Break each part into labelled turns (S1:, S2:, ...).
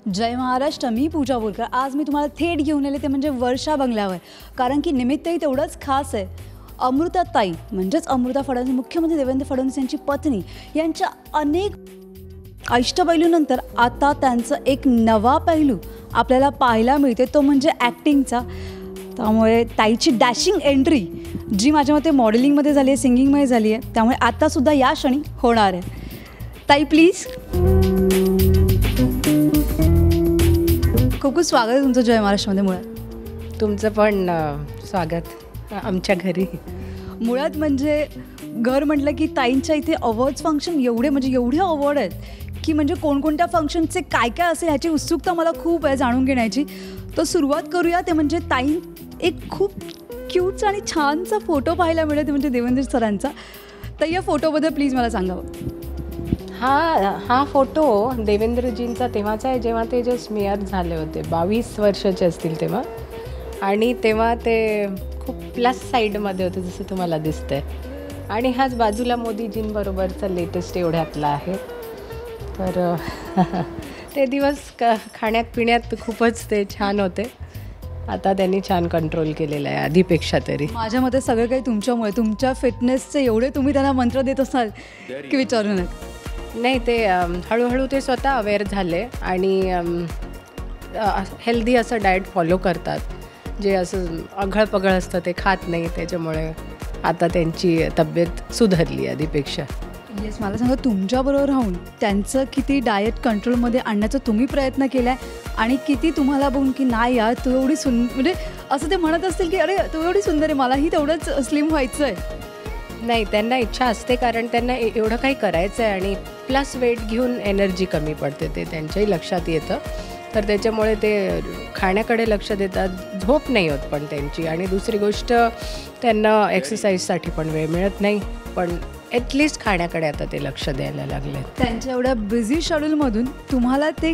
S1: जय महाराष्ट्र. मी पूजा बोरकर. आज मी तुम्हाला थेट घेऊन आले ते म्हणजे वर्षा बंगल्यावर, कारण की निमित्तही तेवढंच खास आहे. अमृताताई म्हणजेच अमृता फडणवीस, मुख्यमंत्री देवेंद्र फडणवीस यांची पत्नी, यांच्या अनेक अष्टपैलूनंतर आता त्यांचं एक नवा पैलू आपल्याला पाहायला मिळते, तो म्हणजे ॲक्टिंगचा. त्यामुळे ताईची डॅशिंग एंट्री जी माझ्या मते मॉडेलिंगमध्ये झाली आहे, सिंगिंगमध्ये झाली आहे, त्यामुळे आत्तासुद्धा या क्षणी होणार आहे. ताई प्लीज. खूप खूप स्वागत आहे तुमचं जय महाराष्ट्रमध्ये. मुळात
S2: तुमचं पण स्वागत आमच्या घरी.
S1: मुळात म्हणजे घर म्हटलं की ताईंच्या इथे अवॉर्ड्स फंक्शन एवढे अवॉर्ड आहेत की म्हणजे कोणकोणत्या फंक्शनचे काय काय असेल ह्याची उत्सुकता मला खूप आहे जाणून घेण्याची. तर सुरुवात करूया. ते म्हणजे ताई एक खूप क्यूटचा आणि छानसा फोटो पाहायला मिळेल, ते म्हणजे देवेंद्र सरांचा. तर या फोटोबद्दल प्लीज मला सांगावं.
S2: हा फोटो देवेंद्रजींचा तेव्हाचा आहे, जेव्हा ते जे स्मिअर झाले होते. 22 वर्षाचे असतील तेव्हा, आणि तेव्हा ते खूप प्लस साईडमध्ये होते जसं तुम्हाला दिसतंय. आणि हाच बाजूला मोदीजींबरोबरचा लेटेस्ट एवढ्यातला आहे. तर ते दिवस खाण्यात पिण्यात खूपच ते छान होते. आता त्यांनी छान कंट्रोल केलेलं आहे आधीपेक्षा तरी.
S1: माझ्या मते सगळं काही तुमच्यामुळे, तुमच्या फिटनेसचे एवढे तुम्ही त्यांना मंत्र देत असाल की विचारू नका.
S2: नाही, ते हळूहळू ते स्वतः अवेअर झाले आणि हेल्दी असं डाएट फॉलो करतात, जे असं अघळपघळ असतं ते खात नाही. त्याच्यामुळे आता त्यांची तब्येत सुधारली आधीपेक्षा.
S1: येस, मला सांगा, तुमच्याबरोबर राहून त्यांचं किती डाएट कंट्रोलमध्ये आणण्याचा तुम्ही प्रयत्न केला आहे, आणि किती तुम्हाला बघून की नाही यार तू एवढी म्हणजे असं ते म्हणत असतील की अरे तू एवढी सुंदर आहे, मलाही तेवढंच स्लिम व्हायचं आहे.
S2: नाही, त्यांना इच्छा असते, कारण त्यांना एवढं काही करायचं आहे आणि प्लस वेट घेऊन एनर्जी कमी पडते, ते त्यांच्याही लक्षात येतं. तर त्याच्यामुळे ते खाण्याकडे लक्ष देतात. झोप नाही होत पण त्यांची. आणि दुसरी गोष्ट, त्यांना एक्सरसाइजसाठी पण वेळ मिळत नाही, पण ॲटलिस्ट खाण्याकडे आता ते लक्ष द्यायला लागले.
S1: त्यांच्या एवढ्या बिझी शेड्यूलमधून तुम्हाला ते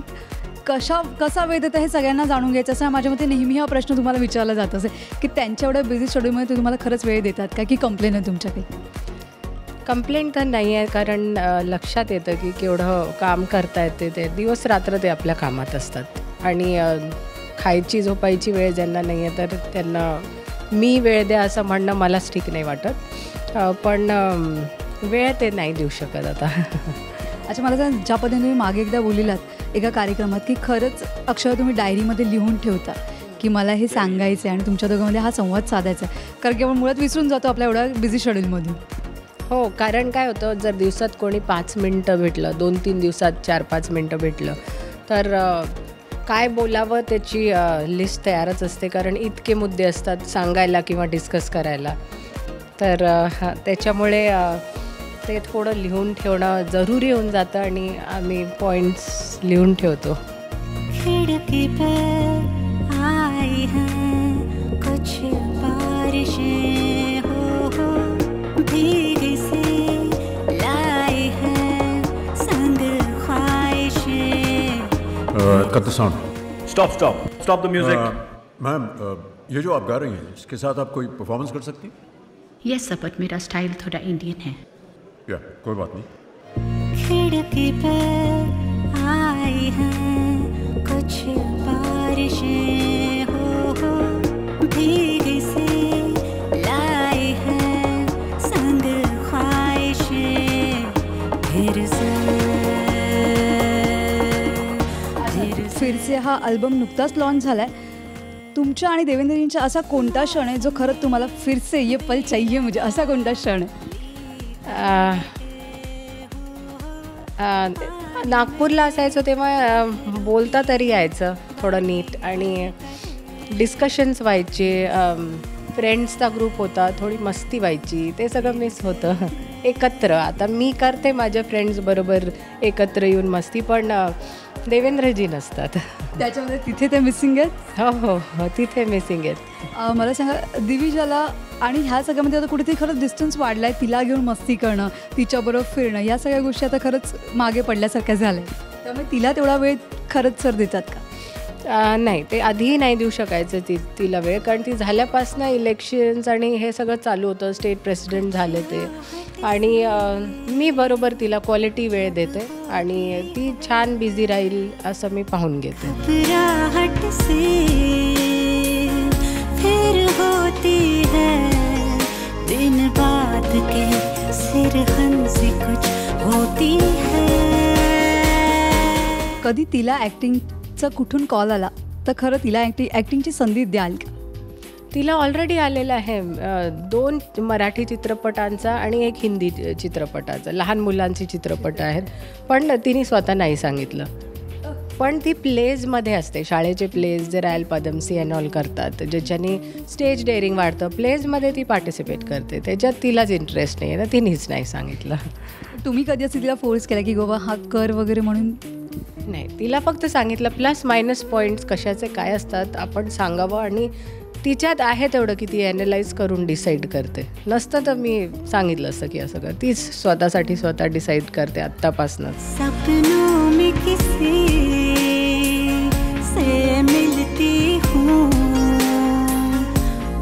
S1: कसा वेळ देतं हे सगळ्यांना जाणून घ्यायचं असं. माझ्या मते नेहमी हा प्रश्न तुम्हाला विचारला जात असेल की त्यांच्या एवढ्या बिझी शेड्यूलमध्ये ते तुम्हाला खरंच वेळ देतात का, की कंप्लेन आहे तुमच्या काही?
S2: कंप्लेंट तर नाही आहे, कारण लक्षात येतं की केवढं काम करता येते. ते दिवस रात्र ते आपल्या कामात असतात. आणि खायची झोपायची वेळ ज्यांना नाही आहे तर त्यांना मी वेळ द्या असं म्हणणं मलाच ठीक नाही वाटत. पण वेळ ते नाही देऊ शकत आता.
S1: अच्छा, मला सांग, ज्या पद्धतीने तुम्ही मागे एकदा बोललेलात एका कार्यक्रमात की खरंच अक्षर तुम्ही डायरीमध्ये लिहून ठेवता की मला हे सांगायचं आहे आणि तुमच्या दोघांमध्ये हा संवाद साधायचा आहे, कारण की आपण मुळात विसरून जातो आपल्या एवढ्या बिझी शेड्यूलमधून.
S2: हो, कारण काय होतं, जर दिवसात कोणी 5 मिनटं भेटलं, 2-3 दिवसात 4-5 मिनटं भेटलं तर काय बोलावं त्याची लिस्ट तयारच असते, कारण इतके मुद्दे असतात सांगायला किंवा डिस्कस करायला. तर त्याच्यामुळे ते थोडं लिहून ठेवणं जरुरी होऊन जातं आणि आम्ही पॉईंट्स लिहून ठेवतो. खिडकी पर आई है कुछ बारिशें हो भीगी से लाई है संग ख्वाहिशें.
S3: Cut the sound. Stop the music. Ma'am, ये जो आप गा रही हैं इसके साथ आप कोई परफॉर्मेंस कर सकती हैं?
S4: यस सर, बट मेरा स्टाइल थोड़ा इंडियन है.
S3: या कोई बात नहीं.
S4: खिड़की पर आई हैं कुछ बारिशें हो भीगी से लाई हैं संग ख्वाहिशें
S1: फिर से हा अल्बम नुकताच लॉन्च झाला आहे. तुमच्या आणि देवेंद्रजींचा असा कोणता क्षण आहे जो खरंच तुम्हाला फिर से ये पल चाहिए मुझे, असा कोणता क्षण आहे?
S2: नागपूरला असायचं तेव्हा बोलता तरी यायचं थोडं नीट, आणि डिस्कशन्स व्हायचे. फ्रेंड्सचा ग्रुप होता, थोडी मस्ती व्हायची, ते सगळं मिस होतं. एकत्र आता मी करते माझ्या फ्रेंड्सबरोबर एकत्र येऊन मस्ती, पण देवेंद्रजी नसतात
S1: त्याच्यामध्ये. तिथे ते मिसिंग आहेत.
S2: हो, तिथे मिसिंग आहेत.
S1: मला सांगा, दिविजाला आणि ह्या सगळ्यामध्ये आता कुठेतरी खरंच डिस्टन्स वाढला आहे. तिला घेऊन मस्ती करणं, तिच्याबरोबर फिरणं, या सगळ्या गोष्टी आता खरंच मागे पडल्यासारख्या झाल्या. त्यामुळे तिला तेवढा वेळ खरंच सर देतात का?
S2: नाही, ते आधीही नाही देऊ शकायचं तिला वेळ, कारण ती झाल्यापासनं इलेक्शन्स आणि हे सगळं चालू होतं, स्टेट प्रेसिडेंट झाले ते, आणि मी बरोबर तिला क्वालिटी वेळ देते आणि ती छान बिझी राहील असं मी पाहून घेते.
S4: घबराहट से फिर होती है दिन बात के सिरहन से कुछ होती है.
S1: कधी तिला ॲक्टिंगचा कुठून कॉल आला तर खरं तिला ॲक्टिंगची संधी द्याल का?
S2: तिला ऑलरेडी आलेला आहे 2 मराठी चित्रपटांचा आणि 1 हिंदी चित्रपटाचा, लहान मुलांचे चित्रपट आहेत, पण तिने स्वतः नाही सांगितलं. पण ती प्लेजमध्ये असते, शाळेचे प्लेज जे रॉयल पद्मश्री अँड ऑल करतात, ज्याच्याने स्टेज डेअरिंग वाढतं, प्लेजमध्ये ती पार्टिसिपेट करते. त्याच्यात तिलाच इंटरेस्ट नाही आहे ना, तिनेच नाही सांगितलं.
S1: तुम्ही कधी असं तिला फोर्स केला की बाबा हा कर वगैरे म्हणून?
S2: नाही, तिला फक्त सांगितलं प्लस मायनस पॉईंट्स कशाचे काय असतात आपण सांगावं, आणि तिच्यात आहे तेवढं की ती ॲनलाइज करून डिसाईड करते. नसतं तर मी सांगितलं असतं की असं कर. तीच स्वतःसाठी स्वतः डिसाईड करते आत्तापासूनच.
S4: सपनों में किसी से मिलती हूँ,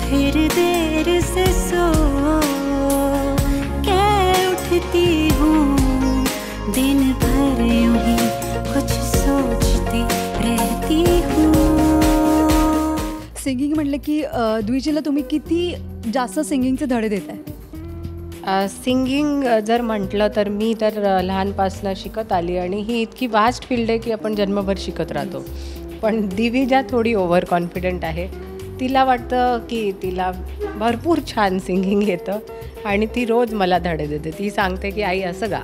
S4: फिर देर से सो के उठती हूँ, दिन भर यूं ही कुछ सोचती रहती हूँ.
S1: सिंगिंग म्हटलं की द्विजला तुम्ही किती जास्त सिंगिंगचे धडे देत आहे?
S2: सिंगिंग जर म्हटलं तर मी तर लहानपासनं शिकत आली, आणि ही इतकी वास्ट फील्ड आहे की आपण जन्मभर शिकत राहतो. पण दिविजा थोडी ओव्हर कॉन्फिडंट आहे. तिला वाटतं की तिला भरपूर छान सिंगिंग येतं आणि ती रोज मला धडे देते. ती सांगते की आई असं गा,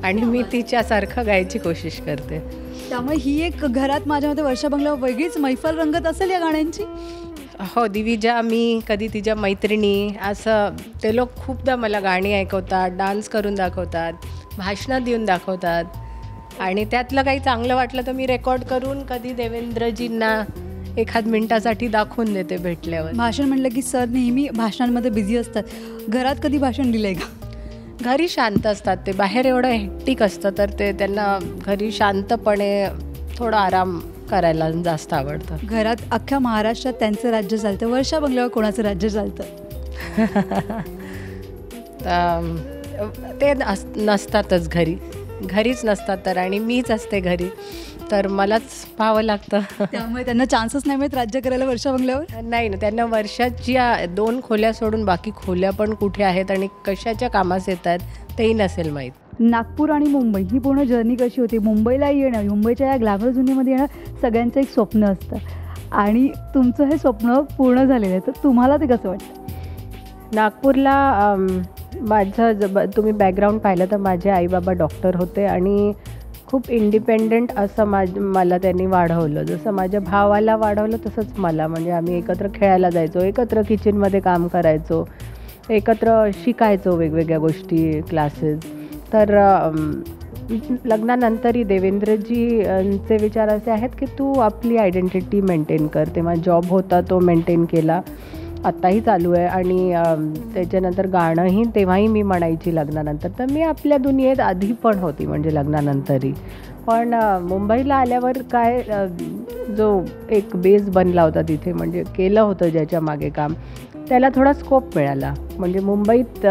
S2: आणि मी तिच्यासारखं गायची कोशिश करते.
S1: त्यामुळे ही एक घरात माझ्या मते वर्षा बंगल्यावर वेगळीच मैफल रंगत असेल या गाण्यांची.
S2: हो, दिविजा, मी, कधी तिच्या मैत्रिणी, असं ते लोक खूपदा मला गाणी ऐकवतात, डान्स करून दाखवतात, भाषणं देऊन दाखवतात, आणि त्यातलं काही चांगलं वाटलं तर मी रेकॉर्ड करून कधी देवेंद्रजींना 1 मिनिटासाठी दाखवून देते भेटल्यावर.
S1: भाषण म्हटलं की सर नेहमी भाषणांमध्ये बिझी असतात. घरात कधी भाषण दिलंय का?
S2: घरी शांत असतात ते, बाहेर एवढं हेक्टिक असतं, तर ते त्यांना घरी शांतपणे थोडा आराम करायला जास्त आवडतं.
S1: घरात अख्ख्या महाराष्ट्रात त्यांचं राज्य चालतं, वर्षा बंगल्यावर कोणाचं राज्य चालतं?
S2: ते नसतातच घरीच नसतात तर, आणि मीच असते घरी, तर मलाच पाहावं लागतं.
S1: त्यामुळे त्यांना चान्सच नाही मिळत राज्य करायला वर्षा बंगल्यावर?
S2: नाही ना, त्यांना वर्षाच्या 2 खोल्या सोडून बाकी खोल्या पण कुठे आहेत आणि कशाच्या कामास येत आहेत तेही नसेल माहीत.
S1: नागपूर आणि मुंबई ही पूर्ण जर्नी कशी होती? मुंबईला येणं, मुंबईच्या या ग्लॅमर दुनियेमध्ये येणं सगळ्यांचं एक स्वप्न असतं, आणि तुमचं हे स्वप्न पूर्ण झालेलं आहे, तर तुम्हाला ते कसं वाटतं?
S2: नागपूरला माझं तुम्ही बॅकग्राऊंड पाहिलं तर माझे आई बाबा डॉक्टर होते, आणि खूप इंडिपेंडंट असं मला त्यांनी वाढवलं. जसं माझ्या भावाला वाढवलं तसंच मला, म्हणजे आम्ही एकत्र खेळायला जायचो, एकत्र किचनमध्ये काम करायचो, एकत्र शिकायचो वेगवेगळ्या गोष्टी, क्लासेस. तर लग्नानंतरही देवेंद्रजींचे विचार असे आहेत की तू आपली आयडेंटिटी मेंटेन कर. तेव्हा जॉब होता तो मेंटेन केला, आत्ताही चालू आहे, आणि त्याच्यानंतर गाणंही तेव्हाही मी म्हणायची लग्नानंतर. तर मी आपल्या दुनियेत आधी पण होती, म्हणजे लग्नानंतरही. पण मुंबईला आल्यावर काय जो एक बेस बनला होता तिथे, म्हणजे केलं होतं ज्याच्या मागे काम, त्याला थोडा स्कोप मिळाला. म्हणजे मुंबईत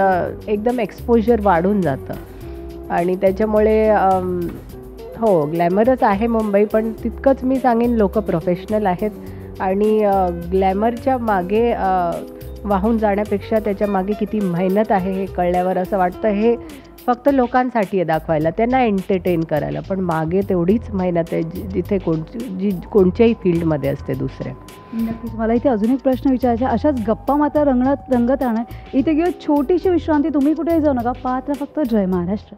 S2: एकदम एक्सपोजर वाढून जातं, आणि त्याच्यामुळे हो ग्लॅमरच आहे मुंबई, पण तितकंच मी सांगेन लोक प्रोफेशनल आहेत, आणि ग्लॅमरच्या मागे वाहून जाण्यापेक्षा त्याच्या मागे किती मेहनत आहे हे कळल्यावर असं वाटतं हे फक्त लोकांसाठी आहे दाखवायला, त्यांना एंटरटेन करायला, पण मागे तेवढीच मेहनत आहे जिथे कोणत्याही फील्डमध्ये असते दुसऱ्या.
S1: नक्कीच. मला इथे अजून एक प्रश्न विचारायचा, अशाच गप्पा मात्र रंगत राहणार इथे घेऊन छोटीशी विश्रांती. तुम्ही कुठेही जाऊ नका, पाहत राहा फक्त जय महाराष्ट्र.